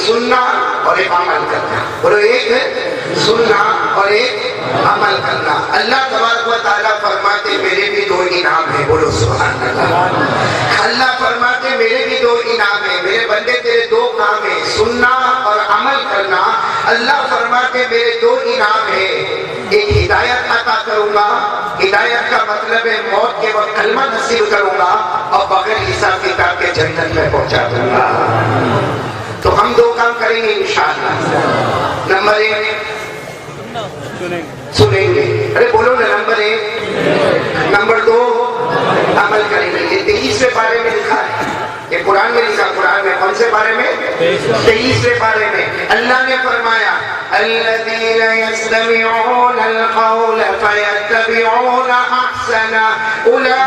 سننا اور ایک عمل کرنا. بولو ایک سننا اور ایک عمل کرنا. اللہ تبارک و تعالیٰ فرماتے میرے بھی دو انعام ہیں. بولو سبحان اللہ. اللہ فرماتے میرے بھی دو انعام ہیں. میرے بندے تیرے دو کام ہیں, سننا اور عمل کرنا. اللہ فرماتے میرے دو انعام ہیں. ایک ہدایت عطا کروں گا, ہدایت کا مطلب ہے موت کے وقت کلمہ نصیب کروں گا اور بغیر حساب کتاب کے جنت میں پہنچا دوں گا. تو ہم دو کام کریں گے انشاءاللہ. نمبر ایک سنیں گے, ارے بولو نا, نمبر ایک. نمبر دو عمل کریں گے. یہ 23ویں پارے میں لکھا ہے, یہ قرآن میں لکھا. قرآن میں کون سے پارے میں؟ 23ویں پارے میں. اللہ نے فرمایا الذین یستمعون القول فیتبعون احسنہ اولئک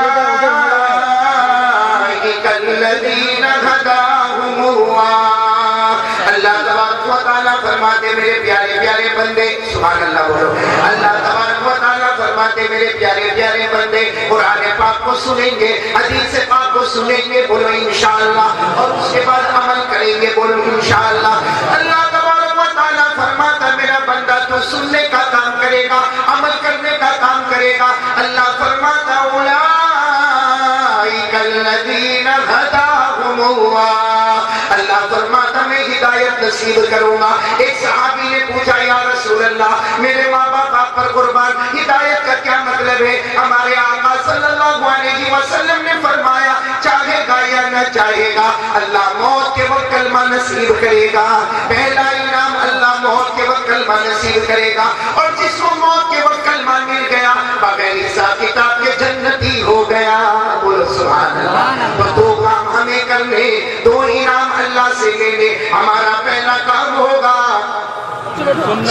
الذین ھداھم اللہ. اللہ تبارک و تعالیٰ فرماتے میرے پیارے پیارے بندے, سبحان اللہ بولو. اللہ تبارک و تعالیٰ فرماتے میرے پیارے پیارے بندے قرآن پاک کو سنیں گے, حدیث پاک کو سنیں گے. بولو انشاءاللہ. اور اس کے بعد عمل کریں گے. بولو انشاءاللہ. اللہ تبارک و تعالیٰ فرماتا میرا بندہ تو سننے کا کام کرے گا, عمل کرنے کا کام کرے گا. اللہ فرماتا اولئک الذین ھداھم اللہ. اللہ فرماتا میں ہدایت نصیب کروں گا. ایک صحابی نے پوچھا یا رسول اللہ میرے ماں باپ آپ پر قربان, ہدایت کا کیا مطلب ہے؟ ہمارے آقا صلی اللہ علیہ وسلم نے فرمایا چاہے گا یا نہ چاہے گا اللہ موت کے وقت کلمہ نصیب کرے گا. پہلا انعام اللہ موت کے وقت کلمہ نصیب کرے گا, اور جس کو موت کے وقت کلمہ مل گیا بغیر حساب کتاب کے جنتی ہو گیا. بولو سبحان اللہ. دو کام ہمیں کرنے, دو انعام اللہ سے لینے. ہمارا پہلا کام ہوگا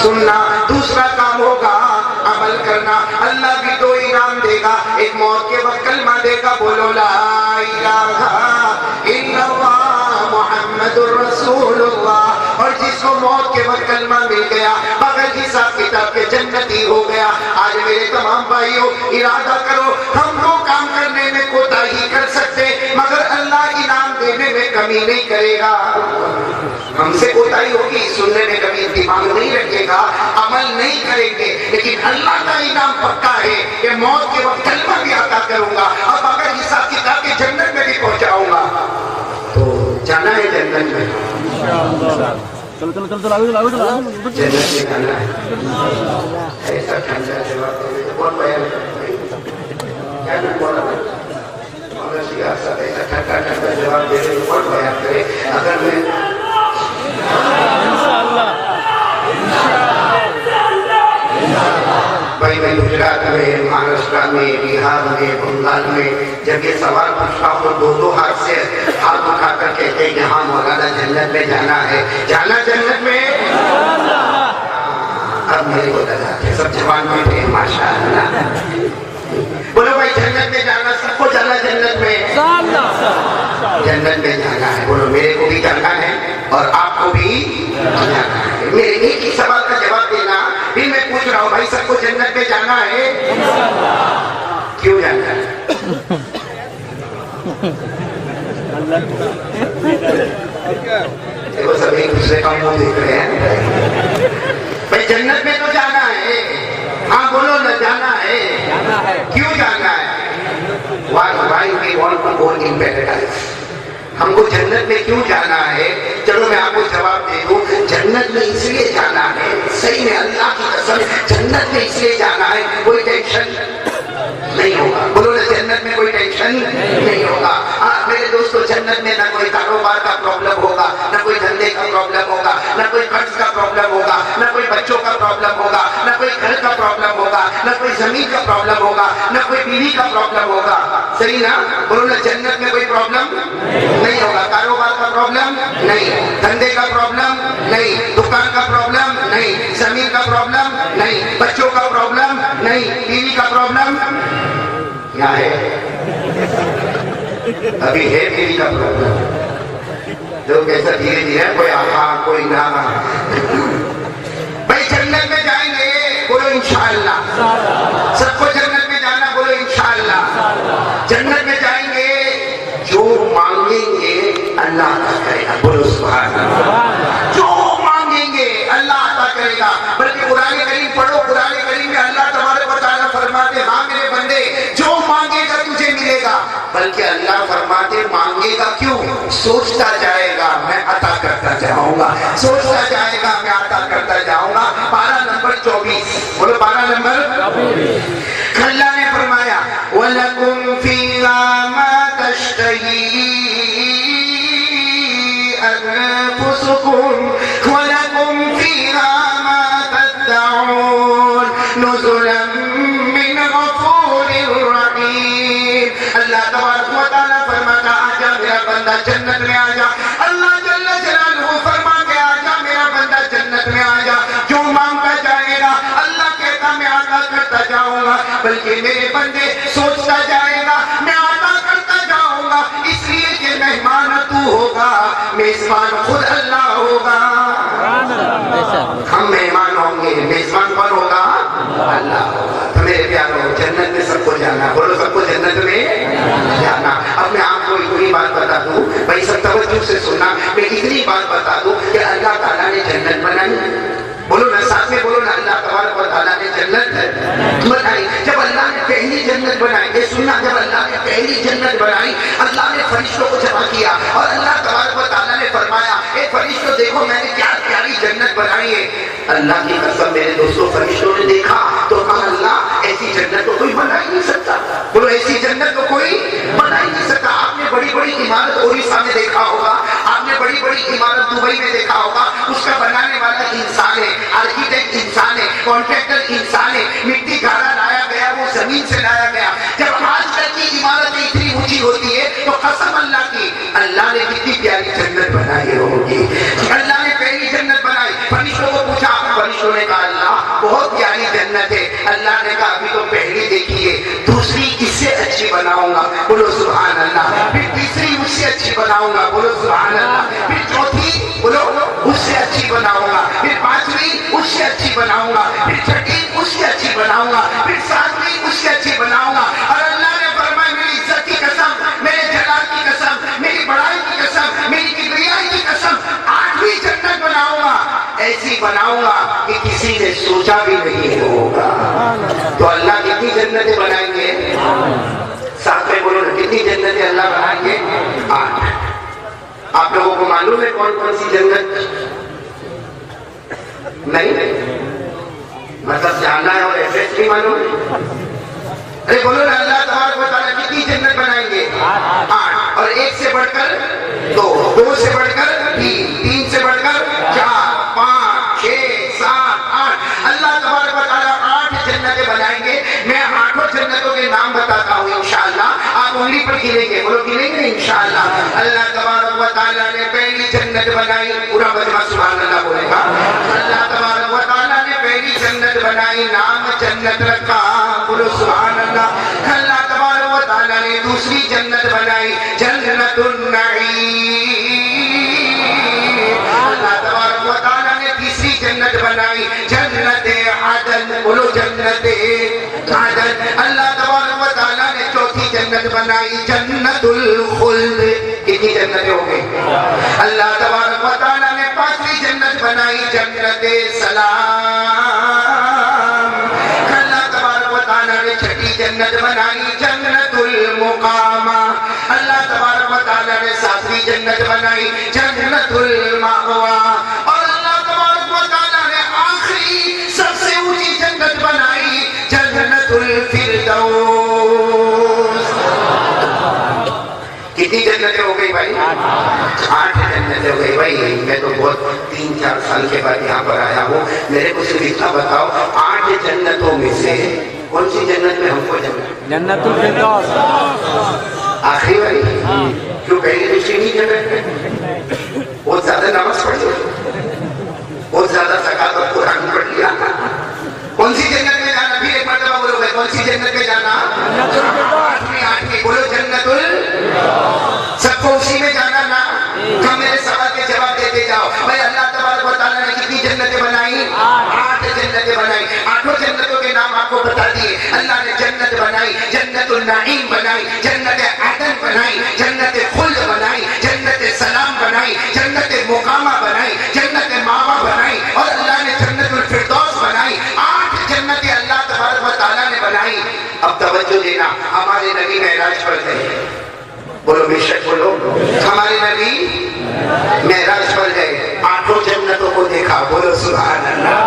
سننا, دوسرا کام ہوگا عمل کرنا. اللہ بھی دو انعام دے گا. ایک موت کے وقت کلمہ دے گا, بولو لا الہ الا اللہ محمد الرسول اللہ. اور جس کو موت کے وقت کلمہ مل گیا بغیر حساب کتاب کے جنتی ہو گیا. آج میرے تمام بھائیوں ارادہ کرو, ہم دو کام کرنے میں کوتاہی کر سکتے مگر اللہ انعام دینے میں کمی نہیں کرے گا. ہم سے کوتاہی ہوگی, سننے میں کبھی دماغ نہیں رکھے گا, عمل نہیں کریں گے, لیکن اللہ کا انعام پکا ہے کہ موت کے وقت کلمہ بھی عطا کروں گا اور بغیر حساب کتاب کے جنت میں بھی پہنچاؤں گا. تو جانا ہے جنت میں, چلو چلو چلو آگے چلو جنت میں جانا ہے. ایسا ٹھنڈا جواب دے دے کون بیان کیا نہیں بولا مگر سیاست ایسا ٹھنڈا ٹھنڈا جواب دے دے کون بیان کرے. اگر میں بھائی میں گجرات میں, مہاراشٹر میں, بہار میں, بنگال میں جب یہ سوال پوچھتا ہوں دو دو ہاتھ سے ہاتھ اٹھا کر کہتے ہیں کہ ہاں مولانا جنت میں جانا ہے. جانا جنت میں, اب میرے کو لگا سب جوان میں تھے ماشاء اللہ. بولو بھائی جنت میں جانا, سب کو جانا جنت میں, جنت میں جانا ہے. بولو میرے کو بھی جانا ہے اور آپ کو بھی جانا ہے. میرے ایک ہی سوال کا جواب دینا. پھر میں پوچھ رہا ہوں بھائی سب کو جنت میں جانا ہے, کیوں جانا ہے؟ دیکھو سب ایک دوسرے کا منہ دیکھ رہے ہیں. بھائی جنت میں تو جانا ہے, ہاں بولو نہ جانا ہے, کیوں جانا ہے؟ Why we want to go in paradise. ہم کو جنت میں کیوں جانا ہے؟ چلو میں آپ کو جواب دے دوں. جنت میں اس لیے جانا ہے, صحیح میں اللہ کی قسم, جنت میں اس لیے جانا ہے کوئی ٹینشن نہیں ہوگا. بولو نا جنت میں کوئی ٹینشن نہیں ہوگا. میرے دوستو جنت میں نہ کوئی کاروبار کا پرابلم ہوگا, نہ کوئی دھندے کا پرابلم ہوگا, نہ کوئی قرض کا پرابلم ہوگا, نہ کوئی بچوں کا پرابلم ہوگا, نہ کوئی گھر کا پرابلم ہوگا, نہ کوئی زمین کا پرابلم ہوگا, نہ کوئی بیوی کا پرابلم ہوگا. صحیح نا؟ بولو نا جنت میں کوئی پرابلم نہیں ہوگا. کاروبار کا پرابلم نہیں, دھندے کا پرابلم نہیں, دکان کا پرابلم نہیں, زمین کا پرابلم نہیں, بچوں کا پرابلم نہیں, بیوی کا پرابلم کیا ہے؟ ابھی ہے بیوی کا پرابلم. جو کیسا دھیرے دھیرے کوئی آقا کوئی ناما. بھائی جنت میں جائیں گے, بولو انشاءاللہ. سب کو جنت میں جانا, بولو انشاءاللہ. جنت میں جائیں گے, جو مانگیں گے اللہ عطا کرے گا. بولو سبحان اللہ. جو سوچتا جائے گا میں عطا کرتا جاؤں گا، سوچتا جائے گا میں عطا کرتا جاؤں گا۔ پارہ نمبر 24، بولو پارہ نمبر 24۔ اللہ نے فرمایا وَلَكُمْ فِيهَا مَا تَشْتَهِي أَنفُسُكُمْ وَلَكُمْ فِيهَا مَا تَدَّعُونَ نُزُلًا مِّنْ غَفُورٍ رَّحِيمٍ۔ اللہ تبارک و تعالیٰ فرماتا آجا میرا بندہ جنت میں آجا، اللہ جل جلالہ فرما کے آجا میرا بندہ جنت میں آجا، جو مانگتا جائے گا اللہ کہتا میں عطا کرتا جاؤں گا، بلکہ میرے بندے سوچتا جائے گا میں عطا کرتا جاؤں گا، اس لیے کہ مہمان تو ہوگا، میزبان خود اللہ ہوگا۔ ہم مہمان ہوں گے، میزبان کون ہوگا؟ اللہ ہوگا۔ تو میرے پیاروں جنت میں سب کو جانا، بولو سب کو جنت میں جانا۔ اب میں آپ کو اتنی بات بتا دوں، بھائی سب توجہ سے سننا، میں اتنی بات بتا دوں کہ اللہ تعالیٰ نے جنت بنائی، بولو نا ساتھ میں بولو نا، اللہ تبارک و تعالیٰ نے جنت بنائی۔ جب اللہ نے پہلی جنت بنائی، یہ سننا، جب اللہ نے پہلی جنت بنائی اللہ نے فرشتوں کو جمع کیا اور اللہ تبارک و تعالیٰ نے فرمایا اے فرشتوں دیکھو میں نے کیا پیاری جنت بنائی ہے۔ اللہ کی قسم میرے دوستوں فرشتوں نے دیکھا تو کہا اللہ ایسی جنت تو کوئی بنا ہی نہیں سکتا، بولو ایسی جنت تو کوئی بنا ہی نہیں سکتا۔ آپ نے بڑی بڑی عمارت اڑیسہ میں دیکھا ہوگا، آپ نے بڑی بڑی عمارت دبئی میں دیکھا ہوگا، اس کا بنانے والا انسان ہے، آرکیٹیکٹ انسان ہے، کانٹریکٹر انسان ہے، مٹی گھاڑا لایا گیا وہ زمین سے لایا گیا۔ جب آج کل کی عمارتیں اتنی اونچی ہوتی ہے تو قسم اللہ کی اللہ نے کتنی پیاری جنت بنائی ہوگی۔ اللہ نے پہلی جنت بنائی، فرشتوں کو پوچھا، فرشتوں نے کہا اللہ بہت پیاری جنت ہے۔ اللہ نے کہا ابھی تو پہلی دیکھی ہے، دوسری اس سے اچھی بناؤں گا، بولو سبحان اللہ، پھر تیسری اس سے اچھی بناؤں گا، بولو سبحان اللہ، پھر چوتھی بولو اس سے اچھی بناؤں گا، پھر پانچویں اس سے اچھی بناؤں گا، پھر چھٹی اس سے اچھی بناؤں گا، پھر ساتویں اس سے اچھی بناؤں گا۔ اور اللہ نے فرمایا میری عزت کی قسم، میرے جلال کی قسم، میری بڑائی کی قسم، میری کبریائی کی قسم، آٹھویں جنت بناؤں گا، ایسی بناؤں گا کہ کسی نے سوچا بھی نہیں ہوگا۔ تو اللہ کتنی جنتیں بنائیں گے؟ ساتھ میں بولو نا کتنی جنتیں اللہ بنائیں گے؟ 8۔ آپ لوگوں کو معلوم ہے کون کون سی جنت؟ نہیں مطلب جاننا ہے اور ایڈریس بھی معلوم ہے؟ ارے بولو نا اللہ تبارک و تعالیٰ کتنی جنت بنائیں گے؟ 8، اور 1 سے بڑھ کر 2، 2 سے بڑھ کر 3، 3 سے بڑھ کر 4، 5، 6، 7، 8۔ اللہ تبارک و تعالیٰ 8 جنتیں بنائیں گے۔ میں 8 جنتوں کے نام بتاتا ہوں انشاءاللہ، آپ انگلی پر گنیں گے، بولو گنیں گے انشاءاللہ۔ اللہ تبارک و تعالیٰ نے پہلی جنت بنائی، پورا مجمع سبحان اللہ بولے گا۔ اللہ تبارک و تعالیٰ نے پہلی جنت بنائی، نام جنت رکھا، بولو سبحان اللہ۔ اللہ تبارک و تعالیٰ نے دوسری جنت بنائی جنت النعیم۔ اللہ تبارک و تعالیٰ نے تیسری جنت بنائی جنت عدن، بولو جنت عدن۔ اللہ تبارک و تعالیٰ نے چوتھی جنت بنائی جنت الخلد۔ کتنی جنتیں ہو گئی؟ اللہ تبارک و تعالیٰ نے 5ویں جنت بنائی جنت سلام۔ اللہ تبارک و تعالیٰ نے 6ٹھی جنت بنائی جنت المقامہ۔ اللہ تبارک و تعالیٰ نے 7ویں جنت بنائی جنت المأویٰ۔ اور اللہ تبارک و تعالیٰ نے آخری سب سے اونچی جنت بنائی جنت الفردوس۔ کتنی جنتیں ہو گئی بھائی؟ 8 جنتیں ہو گئی بھائی۔ میں تو بہت 3-4 سال کے بعد یہاں پر آیا ہوں، میرے کو صرف اتنا بتاؤ 8 جنتوں میں سے کون سی جنت میں ہم کو جنت الفردوس آخری والی؟ جو پہلی دوسری نہیں جنت؟ بہت زیادہ نماز پڑھ لیا، بہت زیادہ زکات اور قرآن پڑھ لیا۔ کون سی جنت میں جانا؟ پھر ایک مرتبہ بولو گے کون سی جنت میں جانا؟ 8ویں بولو جنت سب کو اسی میں جانا نا؟ جو میرے سوال کے جواب دیتے جاؤ بھائی۔ اللہ تبارک و تعالیٰ نے کتنی جنتیں بنائی؟ 8 جنتیں بنائی۔ 8 جنتوں کے نام آپ کو بتا دیے۔ اللہ نے جنت بنائی جنت النعیم بنائی، جنت عدن بنائی، جنت خلد بنائی، جنت سلام بنائی، جنت مقامہ بنائی، جنت ماوا بنائی، اور اللہ نے جنت الفردوس بنائی۔ 8 جنتیں اللہ تبارک و تعالیٰ نے بنائی۔ اب توجہ دینا، ہمارے نبی معراج پر گئے، بولو بے شک بولو، ہمارے نبی معراج پر گئے، 8 جنتوں کو دیکھا، بولو سبحان اللہ۔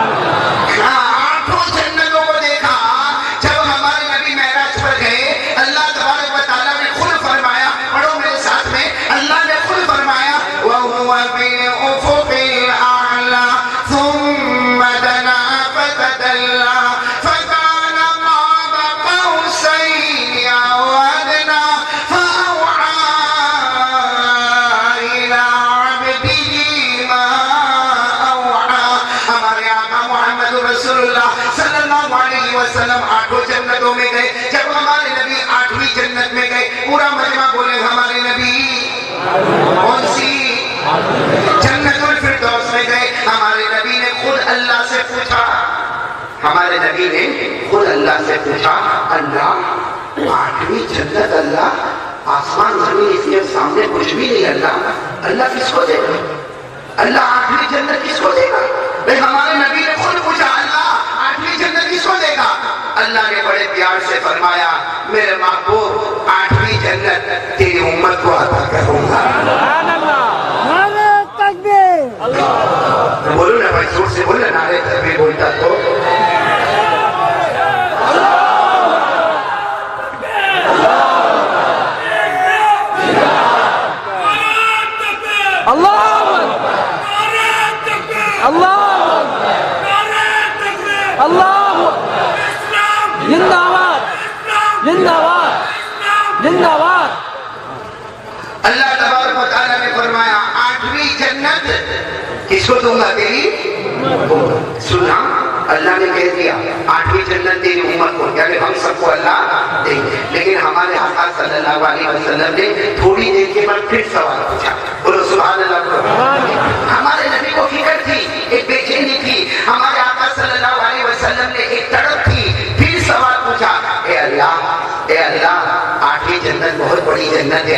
ہاں 8 جنتوں کو دیکھا۔ جب ہمارے نبی معراج پر گئے، اللہ تبارک و تعالیٰ نے خود فرمایا، پڑھو میرے ساتھ میں، اللہ نے خود فرمایا وَهُوَ بِالْأُفُقِ الْأَعْلَى ثُمَّ دَنَا فَتَدَلَّى فَكَانَ قَابَ قَوْسَيْنِ أَوْ أَدْنَى فَأَوْحَى إِلَىٰ عَبْدِهِ مَا أَوْحَى۔ ہمارے آقا محمد رسول اللہ صلی اللہ علیہ وسلم 8 جنتوں میں گئے۔ جب ہمارے نبی 8ویں جنت میں گئے، پورا مجمع بولے ہمارے نبی کون سی؟ جنت الفردوس میں گئے۔ ہمارے نبی نے خود اللہ سے پوچھا، ہمارے نبی نے خود اللہ سے پوچھا، اللہ 8ویں جنت، اللہ آسمان زمین اس کے سامنے کچھ بھی نہیں، اللہ کس کو دے گا؟ اللہ 8ویں جنت کس کو دے گا؟ بھئی ہمارے نبی نے خود پوچھا، اللہ 8ویں جنت کس کو دے گا؟ اللہ نے بڑے پیار سے فرمایا، میرے محبوب 8ویں جنت تیری امت کو عطا کروں گا۔ بولو نا بھائی، زور سے بولو، نعرے تکبیر بولتا تو اللہ تبارک و تعالیٰ نے فرمایا 8ویں جنت کس کو دوں گا؟ تیری سنا، اللہ نے کہہ دیا 8ویں جنت تیری امت کو، یعنی ہم سب کو اللہ دیں گے۔ لیکن ہمارے آقا صلی اللہ علیہ وسلم نے تھوڑی دیر کے بعد پھر سوال پوچھا، بولو سبحان اللہ۔ ہمارے نبی کو فکر تھی، ایک بے چینی تھی، ہمارے آقا صلی اللہ علیہ وسلم نے ایک تڑپ تھی، پھر سوال پوچھا، اے اللہ 8ویں جنت بہت بڑی جنت ہے،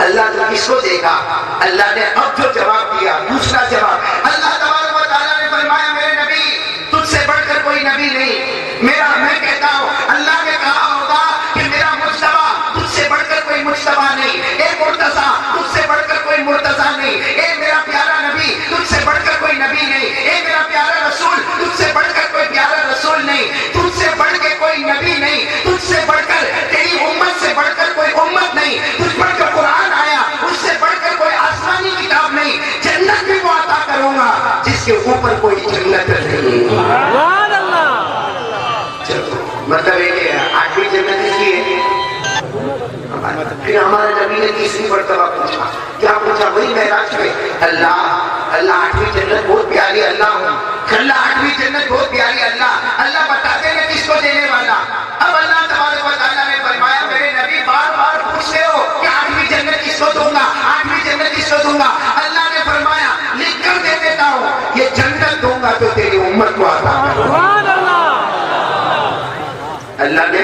اللہ تو کس کو دے گا؟ اللہ نے اب جو جواب دیا، دوسرا جواب، اللہ تبارک و تعالیٰ نے فرمایا، میرے نبی تجھ سے بڑھ کر کوئی نبی نہیں، میں کہتا ہوں اللہ نے کہا ہوگا کہ میرا مجتبی تجھ سے بڑھ کر کوئی مجتبی نہیں، اے مرتضیٰ تجھ سے بڑھ کر کوئی مرتضیٰ نہیں، اے میرا پیارا نبی تجھ سے بڑھ کر کوئی نبی نہیں، اے میرا پیارا رسول تجھ سے بڑھ کر کوئی پیارا رسول نہیں، تجھ سے بڑھ کے کوئی نبی نہیں، تجھ سے بڑھ کر تیری امت سے بڑھ کر کوئی امت نہیں، تجھ پر جو قرآن آیا اس سے بڑھ کر کوئی آسمانی کتاب نہیں، جنت بھی وہ عطا کروں گا جس کے اوپر کوئی جنت نہیں۔ مطلب یہ کہ 8ویں جنت اس کی ہے۔ پھر ہمارے نبی نے تیسری مرتبہ پوچھا، کیا پوچھا؟ وہی معراج میں، اللہ 8ویں جنت بہت پیاری اللہ ہوں، اللہ 8ویں جنت بہت پیاری اللہ بتا دے میں کس کو دینے والا۔ اب اللہ تبارک و تعالیٰ نے فرمایا، میرے نبی بار بار پوچھتے ہو کہ 8ویں جنت کس کو دوں گا، 8ویں جنت کس کو دوں گا؟ اللہ نے فرمایا لکھ کر دے دیتا ہوں، یہ جنت دوں گا تو تیری امت کو عطا کروں گا۔ اللہ نے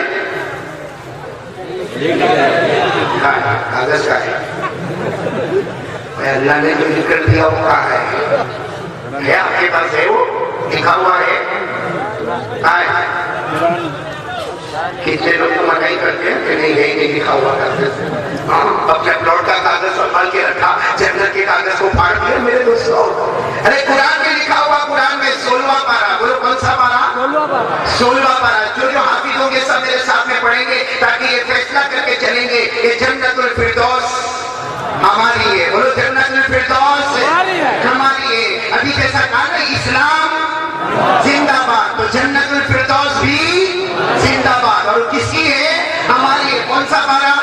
کاغذ کا ہے، اللہ نے جو لکھ کر دیا وہ کہا ہے آپ کے پاس ہے، وہ لکھا ہوا ہے۔ کتنے لوگ تو منائی کرتے ہیں کہ نہیں لکھا ہوا کاغذ، اپنے پلاٹ کا کاغذ سنبھال کے رکھا، جنت کے کاغذ کو پھاڑ دیا۔ میرے دوستوں، ارے قرآن میں لکھا ہوا، قرآن میں 16واں پارہ، بولو کون سا پارہ؟ 16واں پارہ۔ جو حافظ ہوں گے سب میرے ساتھ میں پڑھیں گے تاکہ یہ فیصلہ کر کے چلیں گے یہ جنت الفردوس ہماری ہے، بولو جنت الفردوس ہماری ہے۔ ابھی جیسا کہا نا اسلام زندہ باد، تو جنت الفردوس بھی زندہ باد، اور کس کی ہے؟ ہماری ہے۔ کون سا پارہ؟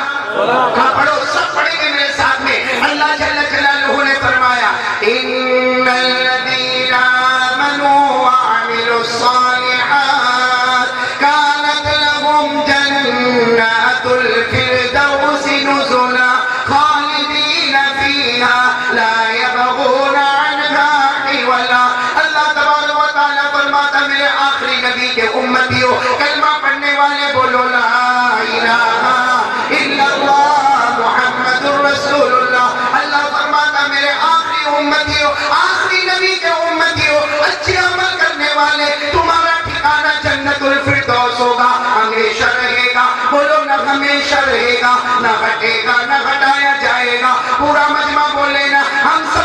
کہاں پڑھو، سب پڑھیں گے میرے ساتھ میں۔ اللہ جل جلالہ نے فرمایا، ان الذین آمنوا وعملوا الصالحات كانت لهم جنات الفردوس نزلا خالدین فیها لا يبغون عنها حولا۔ اللہ تبارک و تعالیٰ فرماتا، میرے آخری نبی کے امتیوں، کلمہ پڑھنے والے بولو لا الہ الا اللہ محمد رسول اللہ۔ اللہ فرماتا، میرے آخری امتیوں، آخری نبی کے امتیوں، اچھے عمل کرنے والے، تمہارا ٹھکانہ جنت الفردوس ہوگا، ہمیشہ رہے گا۔ بولو نہ ہمیشہ رہے گا، نہ ہٹے گا، نہ ہٹایا جائے گا۔ پورا مجمع بولے نا، ہم سب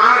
8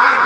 8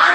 8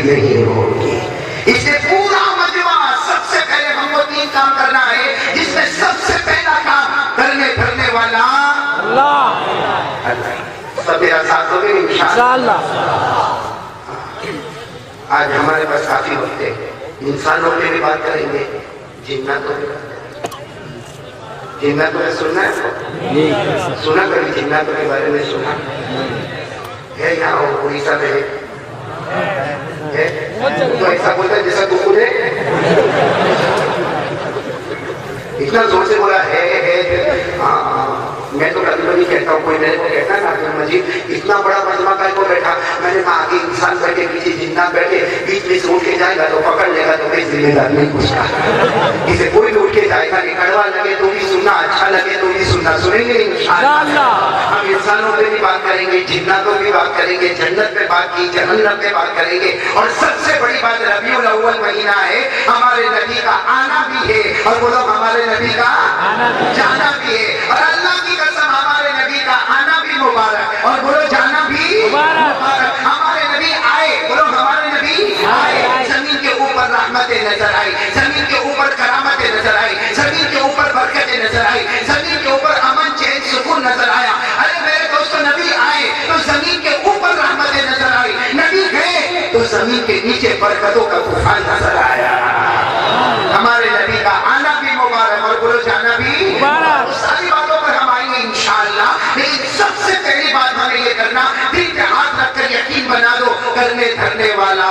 نصیب نہیں ہوگی. اس لیے پورا مجمع سب سے پہلے ہم کو 3 کام کرنا ہے، جس میں سب سے پہلا کام کرنے والا اللہ. سب میرا ساتھ دو گے انشاءاللہ. آج ہمارے پاس کافی وقت ہے، انسانوں پہ بھی بات کریں گے، جناتوں پہ بات کریں گے. جناتوں میں سننا ہے، سنا کبھی جناتوں کے بارے میں سنا ہے؟ یہاں اڑیسہ میں ہے، تو ایسا بولتا ہے جیسا تو خود ہے. اتنا زور سے بولا ہے. ہاں میں تو کبھی کبھی کہتا ہوں، کوئی میرے کو کہتا ہے نا عبد المجید اتنا بڑا مجمع کا کو بیٹھا، میں نے کہا آگے انسان بیٹھے پیچھے جنات بیٹھے، بیچ میں سے اٹھ کے جائے گا تو پکڑ لے گا تو کوئی ذمہ دار نہیں کچھ کا. اسے کوئی بھی اٹھ کے جائے گا، کڑوا لگے تو بھی سننا، اچھا لگے تو بھی سننا. سنیں گے انشاءاللہ. ہم انسانوں پہ بھی بات کریں گے، جناتوں پہ بھی بات کریں گے، جنت پہ بات کی، جہنم پہ بات کریں گے. اور سب سے بڑی بات ربیع الاول مہینہ ہے، ہمارے نبی کا آنا بھی ہے، اور بولو ہمارے نبی کا جانا بھی ہے. اور اللہ کی قسم ہمارے نبی کا آنا بھی مبارک، اور بولو جانا بھی مبارک. ہمارے نبی آئے، بولو ہمارے نبی آئے. زمین کے اوپر رحمتیں نظر آئی، زمین کے اوپر کرامتیں نظر آئی، زمین کے اوپر برکتیں نظر آئی، زمین کے اوپر امن چین سکون نظر آیا. ارے میرے دوستو، نبی آئے تو زمین کے اوپر رحمتیں نظر آئی، نبی گئے تو زمین کے نیچے برکتوں کا طوفان نظر آیا. ہمارے نبی کا آنا بھی مبارک، اور بولو جانا بھی مبارک. ساری باتوں پر ہم آئیں گے انشاءاللہ، لیکن سب سے پہلی بات ہمیں یہ کرنا، دل پہ ہاتھ رکھ کر یقین بنا دو، کرنے دھرنے والا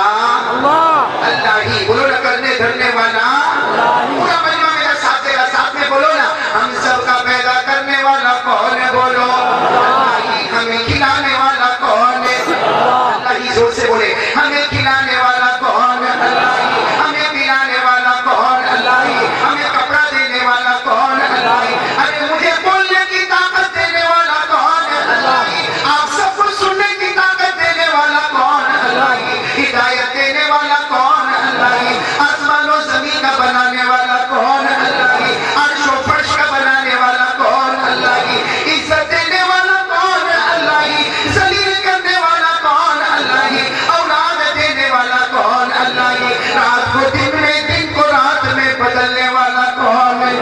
اللہ ہی. بولو نا کرنے دھرنے والا. پورا مجمع میرا ساتھ دے گا، ساتھ میں بولو نا، ہم سب کا پیدا کرنے والا کون ہے؟ بولو اللہ ہی. ہمیں کھلانے والا کون ہے؟ اللہ ہی. زور سے بولے، ہمیں کھلانے والا کون ہے؟ اللہ ہی. ہمیں پلانے والا کون؟ اللہ ہی. ہمیں کپڑا دینے والا کون؟ اللہ ہی. ارے مجھے بولنے کی طاقت دینے والا کون ہے؟ اللہ ہی. آپ سب کو سننے کی طاقت دینے والا کون؟ اللہ ہی. ہدایت دینے والا کون؟ اللہ ہی. آسمان و زمین کا بنانے والا کون؟ اللہ ہی. عرش و فرش کا بنانے والا کون؟ اللہ ہی. عزت دینے والا کون؟ اللہ ہی. ذلیل کرنے والا کون؟ اللہ ہی. اولاد دینے والا کون؟ اللہ ہی. رات کو دن میں، دن کو رات میں بدلنے والا کون ہے؟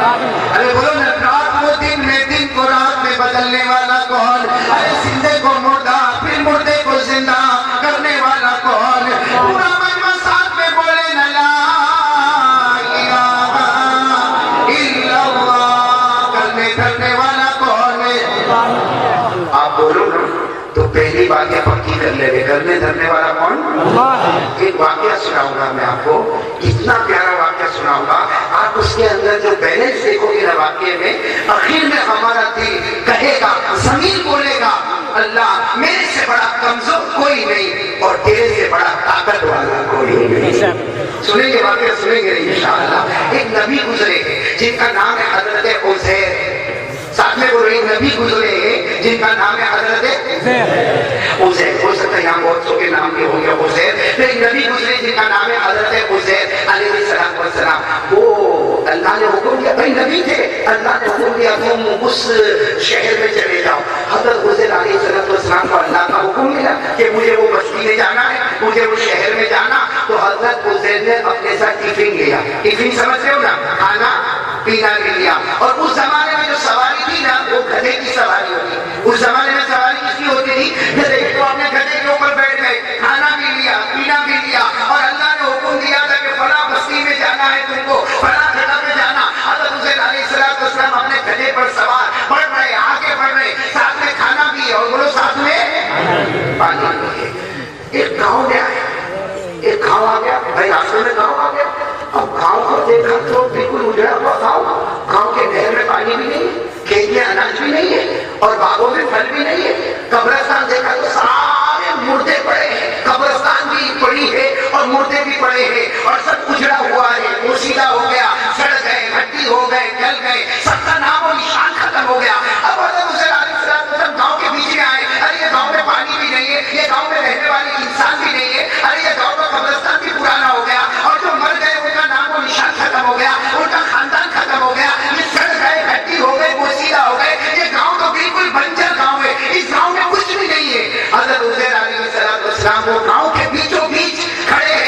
ارے بولو نا، رات کو دن میں، دن کو رات میں بدلنے والا کون؟ ارے زندے کو مردہ، پھر مردے کو زندہ کرنے والا کون؟ پورا مجمع ساتھ میں بولے نا، لا الہ الا اللہ. کرنے دھرنے والا کون ہے؟ آپ بولو نا تو پہلی بات یہ پکی کر لے گے، کرنے دھرنے والا کون؟ ایک واقعہ سناؤں گا میں آپ کو، اتنا پیارا واقعہ سناؤں گا. آپ اس کے اندر جو بیلنس دیکھو گے نا واقعے میں، آخر میں ہمارا دل کہے گا، زمین بولے گا، اللہ میرے سے بڑا کمزور کوئی نہیں، اور تیرے سے بڑا طاقت والا کوئی نہیں. سنیں گے واقعہ، سنیں گے انشاءاللہ. ایک نبی گزرے جن کا نام ہے حضرت عزیر. ساتھ میں بولو، ایک نبی گزرے جن کا نام ہے حضرت عزیر. ہو سکتا ہے یہاں بہت سو کے نام بھی ہو گیا عزیر، لیکن نبی گزرے جن کا نام ہے حضرت عزیر علیہ السلام. وہ اللہ نے حکم دیا، بھائی نبی تھے، اللہ نے حکم دیا تم اس شہر میں چلے جاؤ. حضرت عزیر علیہ السلام کو اللہ کا حکم ملا کہ مجھے وہ بستی میں جانا ہے، مجھے وہ شہر میں جانا. تو حضرت عزیر نے اپنے ساتھ ٹفن لیا. ٹفن سمجھ رہے ہو نا، کھانا پینا بھی لیا. اور اس زمانے میں جو سواری تھی نا، وہ گدھے کی سواری ہوتی. اس زمانے میں سواری کس کی ہوتی تھی؟ گدھے. تو اپنے گدھے کے اوپر بیٹھ گئے، کھانا بھی لیا، پینا بھی لیا. اور اللہ نے حکم دیا تھا کہ فلاں بستی میں جانا ہے تم کو، فلاں جگہ پہ جانا. حضرت عزیر علیہ السلام اپنے گدھے پر سوار بڑھ رہے، آگے بڑھ رہے، ساتھ میں کھانا بھی ہے، اور بولو ساتھ میں پانی بھی ہے. ایک گاؤں میں آئے، ایک گاؤں آ گیا. بھائی راستے میں گاؤں آ گیا. اب گاؤں کو دیکھا تو بالکل اجڑا ہوا گاؤں. گاؤں کے نہر میں پانی بھی نہیں ہے، کھیت میں اناج بھی نہیں ہے، اور باغوں میں پھل بھی نہیں ہے. قبرستان دیکھا تو سارے مردے پڑے ہیں. قبرستان بھی پڑی ہے اور مردے بھی پڑے ہیں، اور سب اجڑا ہوا ہے، پوشیدہ ہو گیا، سڑ گئے، مٹی ہو گئے، گل گئے، سب کا نام و نشان ختم ہو گیا. اب حضرت عزیر علیہ السلام گاؤں کے بیچ میں آئے. ارے یہ گاؤں میں پانی بھی نہیں ہے، یہ گاؤں میں رہنے والے انسان بھی نہیں ہے. ارے یہ گاؤں کا قبرستان بھی پرانا ہو گیا، اور جو مر گئے ان کا نام و نشان ختم ہو گیا، ان کا خاندان ختم ہو گیا. یہ سڑ گئے، گھٹی ہو گئے، پوشیدہ ہو گئے. یہ گاؤں تو بالکل بنجر گاؤں ہے، اس گاؤں میں کچھ بھی نہیں ہے. حضرت عزیر علیہ السلام وہ گاؤں کے بیچوں بیچ کھڑے ہیں.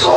100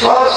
100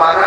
12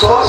100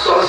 100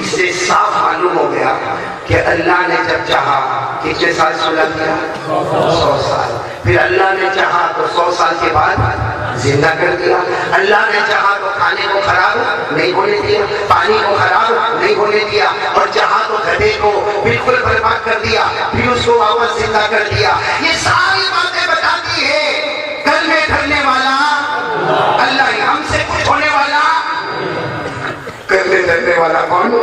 اس سے صاف معلوم ہو گیا کہ اللہ نے جب چاہا کتنے سال سلا دیا 100 سال، پھر اللہ نے چاہا تو 100 سال کے بعد زندہ کر دیا، اللہ نے چاہا تو کھانے کو خراب نہیں ہونے دیا، پانی کو خراب نہیں ہونے دیا، اور چاہا تو گدھے کو بالکل برباد کر دیا، پھر اس کو واپس زندہ کر دیا۔ یہ ساری باتیں بتاتی ہے کلمے پڑھنے والا اللہ ہی، ہم سے کچھ ہونے والا کرنے دھرنے والا کون؟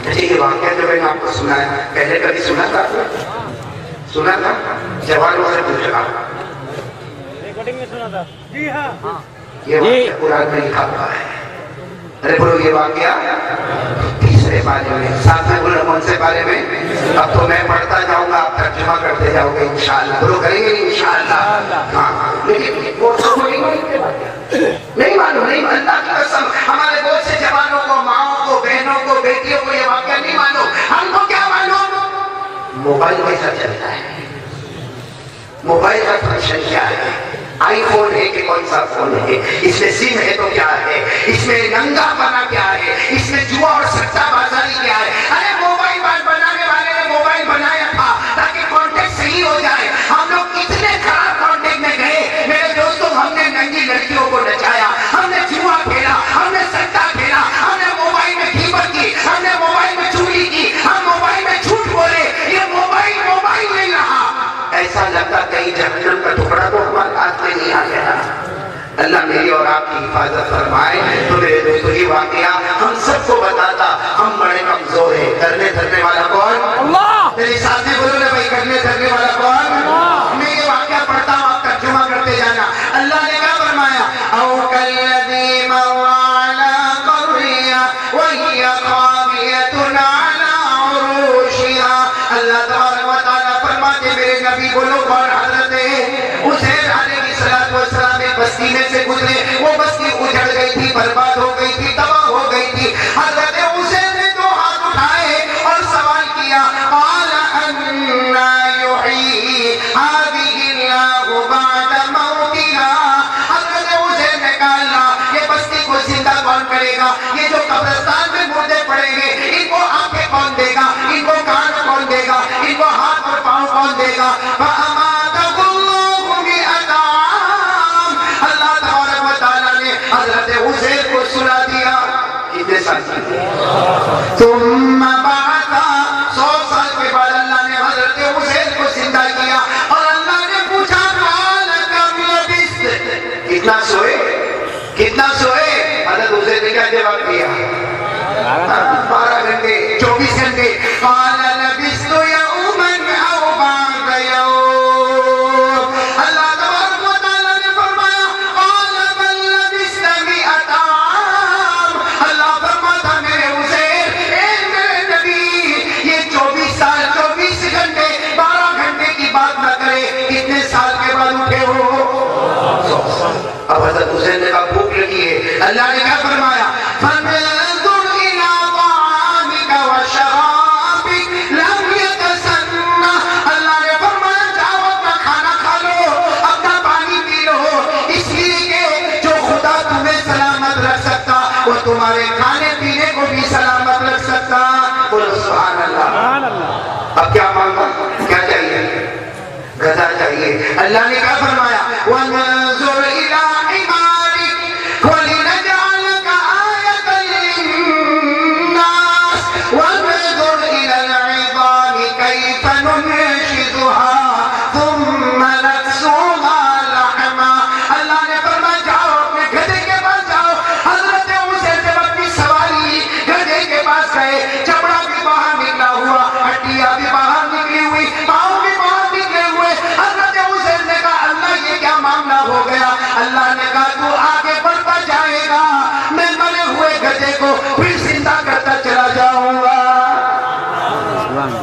یہ واقعہ جو میں نے آپ کو سنایا پہلے کبھی سنا تھا؟ سنا تھا؟ جوانوں سے پوچھ رہا ریکارڈنگ میں سنا تھا جی ہاں یہ واقعہ قرآن میں لکھا ہوا ہے۔ ارے بولو یہ واقعہ تیسرے بارے میں، ساتھ میں بولو کون سے بارے میں؟ اب تو میں پڑھتا جاؤں گا، آپ ترجمہ کرتے جاؤ گے انشاءاللہ، بولو کریں گے انشاءاللہ؟ ہاں لیکن وہ سب نہیں معلوم، نہیں اللہ کی قسم ہمارے بہت سے جوانوں کو، ماؤں کو، بہنوں کو، بیٹیوں کو یہ واقعہ نہیں معلوم۔ ہم کو کیا معلوم؟ موبائل کیسا چلتا ہے، موبائل کا فنکشن کیا ہے، آئی فون ہے کہ کون سا فون ہے، اس میں سم ہے تو کیا ہے، اس میں ننگا پنا کیا ہے، اس میں جوا اور سٹا بازاری کیا ہے۔ ارے موبائل بنانے والے نے موبائل بنایا تھا تاکہ کانٹیکٹ صحیح ہو جائے۔ ہم لوگ اتنے خراب کانٹیکٹ میں گئے میرے دوستوں، ہم نے ننگی لڑکیوں کو نچایا، ہم نے جوا کھیلا، ہم نے سٹا کھیلا، ہم نے موبائل میں غیبت کی، ہم نے موبائل میں چوری کی، ہم موبائل میں جھوٹ بولے۔ یہ موبائل نہیں رہا، ایسا لگتا کہیں جہنم کا ٹکڑا تو ہمارے ہاتھ میں نہیں آ گیا۔ اللہ میری اور آپ کی حفاظت فرمائے۔ تو میرے دوستوں یہ واقعہ ہم سب کو بتاتا ہم بڑے کمزور ہیں۔ کرنے دھرنے والا کون؟ اللہ۔ میرے ساتھ میں بولو نا بھائی، کرنے دھرنے والا کون؟ اللہ۔ میں یہ واقعہ پڑھتا ہوں، آپ ترجمہ کرتے جانا۔ اللہ نے کیا فرمایا؟ او کالذی مر علی قریہ وہی خاویۃ علی عروشها۔ اللہ تبارک و تعالیٰ فرماتے میرے نبی بولو کون؟ حضرت عزیر علیہ السلام ایک بستی میں سے گزرے، وہ بستی اجڑ گئی تھی، برباد ہو گئی تھی، تباہ ہو گئی تھی۔ حضرت عزیر نے دو ہاتھ اٹھائے اور سوال کیا، قال انا یحیی ہذہ اللہ بعد موتها۔ حضرت عزیر نے کہا اللہ یہ بستی کو زندہ کون کرے گا؟ یہ جو قبرستان میں مردے پڑیں گے ان کو آنکھیں کون دے گا؟ ان کو کان کون دے گا؟ ان کو ہاتھ اور پاؤں کون دے گا؟ فَأَمَاتَهُ اللَّهُ مِئَةَ عَامٍ۔ اللہ تبارک و تعالیٰ نے حضرت عزیر کو سلا دیا۔ کتنے سال کی؟ ثُمَّ بَعَثَ 100 سال کے بعد اللہ نے حضرت عزیر کو زندہ کیا، اور اللہ نے پوچھا قَالَ كَمْ لَبِثْتَ؟ کتنا سوئے؟ کتنا سوئے؟ حضرت عزیر نے کیا جواب دیا؟ 12 گھنٹے، 24 گھنٹے۔ قال لبثت یوما او بعض یوم۔ اللہ تبارک و تعالیٰ نے فرمایا قال بل لبثت 100 عام۔ اللہ فرماتا میرے عزیر، اے میرے نبی، یہ 24 سال 24 گھنٹے 12 گھنٹے کی بات نہ کرے، کتنے سال کے بعد اٹھے ہو؟ 100 سال۔ اب حضرت عزیر نے کہا بھوک لگی ہے، اللہ نے کیا فرمایا؟ تمہارے کھانے پینے کو بھی سلامت رکھ سکتا۔ بولو سبحان اللہ۔ اب کیا مانگا؟ کیا چاہیے؟ گدھا چاہیے۔ اللہ نے کیا فرمایا؟ وَانظُرْ إِلَىٰ حِمَارِكَ وَلِنَجْعَلَكَ آيَةً لِلنَّاسِ وَانظُرْ إِلَى الْعِظَامِ كَيْفَ نُنشِزُهَا ثُمَّ نَكْسُوهَا لَحْمًا۔ اللہ نے فرمایا جاؤ اپنے گدھے کے پاس جاؤ۔ حضرت چمڑا بھی باہر نکلا ہوا، ہڈیاں بھی باہر نکلی ہوئی، پاؤں بھی باہر نکلے ہوئے۔ حضرت عزیر نے کہا اللہ یہ کیا معاملہ ہو گیا؟ اللہ نے کہا تو آگے بڑھتا جائے گا، میں مرے ہوئے گدھے کو پھر زندہ کرتا چلا جاؤں گا۔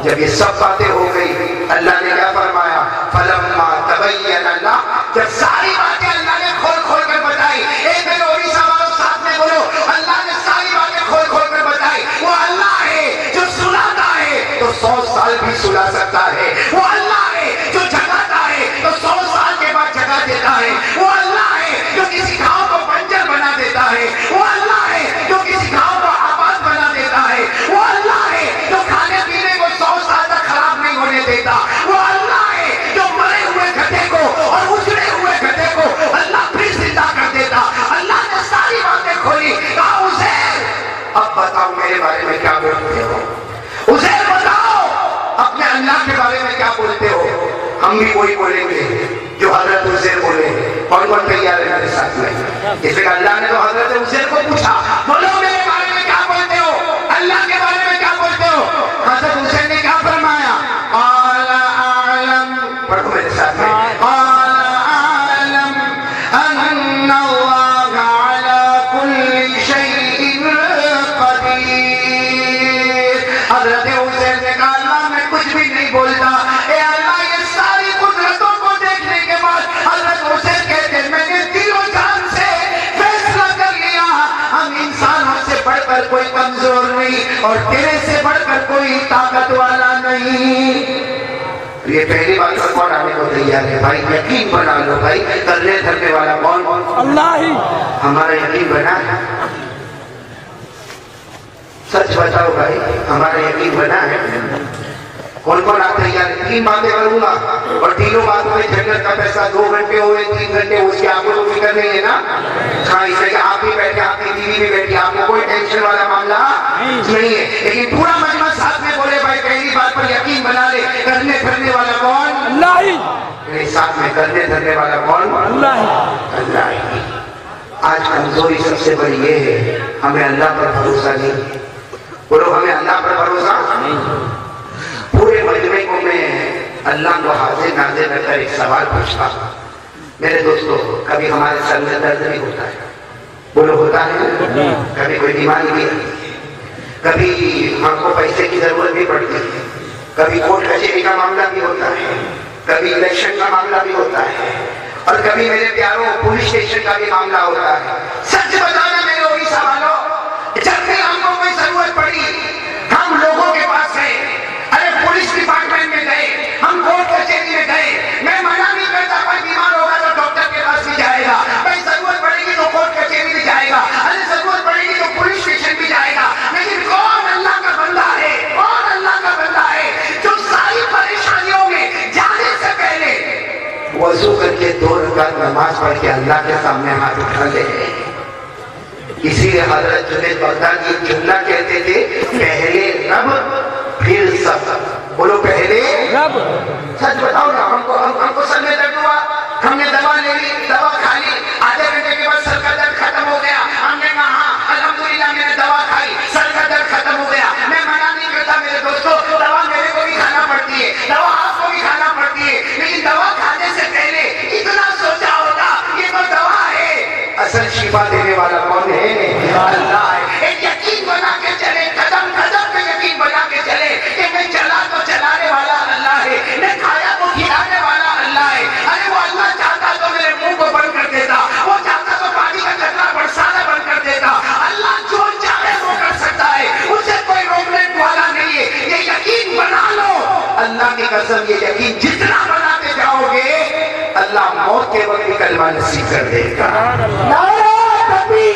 جب یہ سب باتیں ہو گئی اللہ نے کیا فرمایا؟ فلما تبین اللہ، جب ساری باتیں اللہ نے کھول کھول کر بتائی، ایک میرے اڑیسہ والوں ساتھ میں بولو اللہ نے ساری باتیں کھول کھول کر بتائی۔ وہ اللہ ہے جو سلاتا ہے تو 100 سال بھی سلا سکتا ہے، وہ اللہ ہے جو جگاتا ہے تو 100 سال کے بعد جگا دیتا ہے، وہ اللہ ہے جو کسی گاؤں کو بنجر بنا دیتا ہے، وہ اللہ ہے جو اب بتاؤ میرے بارے میں کیا بولتے ہو؟ عزیر بتاؤ اپنے اللہ کے بارے میں کیا بولتے ہو؟ ہم بھی وہی بولیں گے جو حضرت عزیر بولے. کون کون تیار ہے میرے ساتھ میں؟ اس لیے اللہ نے تو حضرت عزیر کو پوچھا بولو میرے بارے میں کیا بولتے ہو؟ اللہ کے بارے میں کیا بولتے ہو؟ حضرت عزیر نے کیا فرمایا؟ قال اعلم، پڑھو میرے ساتھ میں، قال اعلم ان اللہ علی کل شیء قدیر. حضرت عزیر نے کہا اللہ میں کچھ بھی نہیں بولتا. اے اللہ یہ ساری قدرتوں کو دیکھنے کے بعد حضرت عزیر کہتے ہیں میں نے دل و جان سے فیصلہ کر لیا ہم انسانوں سے بڑھ کر کوئی کمزور نہیں اور تیرے سے بڑھ کر کوئی طاقت والا نہیں. یہ پہلی بات پر کون آنے کو تیار ہے بھائی؟ یقین بنا لو بھائی. کرنے دھرنے والا کون؟ اللہ ہی. ہمارا یقین بنا ہے؟ سچ بتاؤ بھائی ہمارا یقین بنا ہے؟ کون کون آتے ہیں یار؟ 3 باتیں کروں گا اور تینوں باتوں میں جنت کا پیسہ 2 گھنٹے ہوئے 3 گھنٹے اس کی آپ کو فکر نہیں ہے نا؟ ہاں اس لیے آپ بھی بیٹھے آپ کی بیوی بھی بیٹھی آپ کو کوئی ٹینشن والا معاملہ نہیں ہے. لیکن پورا مجمع ساتھ میں بولے بھائی پہلی بات پر یقین بنا لے. کرنے دھرنے والا کون؟ اللہ ہی. میرے ساتھ میں کرنے دھرنے والا کون؟ اللہ ہی. اللہ ہی. آج کمزوری سب سے بڑی یہ ہے ہمیں اللہ پر بھروسہ نہیں. بولو ہمیں اللہ پر بھروسہ نہیں. پورے مجمع کو میں اللہ کو حاضر ناظر رکھ کر ایک سوال پوچھتا ہوں. میرے دوستو کبھی ہمارے سر میں درد نہیں ہوتا ہے؟ بولو ہوتا ہے؟ کبھی کوئی بیماری بھی آتی ہے، کبھی ہم کو پیسے کی ضرورت بھی پڑتی ہے، کبھی کورٹ کچہری کا معاملہ بھی ہوتا ہے، کبھی الیکشن کا معاملہ بھی ہوتا ہے اور کبھی میرے پیاروں پولیس اسٹیشن کا بھی معاملہ ہوتا ہے. سچ بتانا میرے اوڑیسہ والوں جب بھی ہم کو کوئی ضرورت پڑی ہم لوگوں کے پاس گئے. ارے پولیس ڈپارٹمنٹ میں گئے، ہم کورٹ کچہری میں گئے. میں منع نہیں کرتا کوئی بیمار ہوگا تو ڈاکٹر کے پاس بھی جائے گا، بھائی ضرورت پڑے گی تو کورٹ کچہری بھی جائے گا، ارے ضرورت پڑے گی تو پولیس اسٹیشن بھی جائے گا. لیکن کون اللہ کا بندہ ہے؟ کون اللہ کا بندہ ہے جو ساری پریشانیوں میں جانے سے پہلے وضو کر کے 2 رکعت نماز پڑھ کے اللہ کے سامنے ہاتھ اٹھا لے؟ اسی لیے حضرت جنید بغدادی ایک جملہ کہتے تھے پہلے رب پھر سب. بولو پہلے رب. سچ بتاؤ نا ہم کو سر میں درد ہوا، ہم نے دوا لے لی، دوا کھا لی، آدھے گھنٹے کے بعد سر کا درد ختم ہو گیا. ہم نے کہا ہاں الحمدللہ میں نے دوا کھائی سر کا درد ختم ہو گیا. میں منع نہیں کرتا میرے دوستو دوا میرے کو بھی کھانا پڑتی ہے، دوا آپ کو بھی کھانا پڑتی ہے، لیکن دوا کھانے سے پہلے اتنا سوچا ہوتا یہ تو دوا ہے. اصل شفا دینے والا کون ہے؟ اللہ ہے. ایک یقین بنا کے چلے، قدم قدم پہ یقین بنا کے چلے کہ میں چلا تو چلانے والا اللہ ہے، میں کھایا تو کھلانے والا اللہ ہے. ارے وہ اللہ چاہتا تو میرے منہ کو بند کر دیتا، وہ چاہتا تو پانی کا قطرہ برسانا بند کر دیتا. اللہ جو چاہے وہ کر سکتا ہے، اسے کوئی روکنے والا نہیں ہے. یہ یقین بنا لو اللہ کی قسم. یہ یقین جتنا بناتے جاؤ گے اللہ موت کے وقت بھی کلمہ نصیب کر دے گا. نعرہ تکبیر.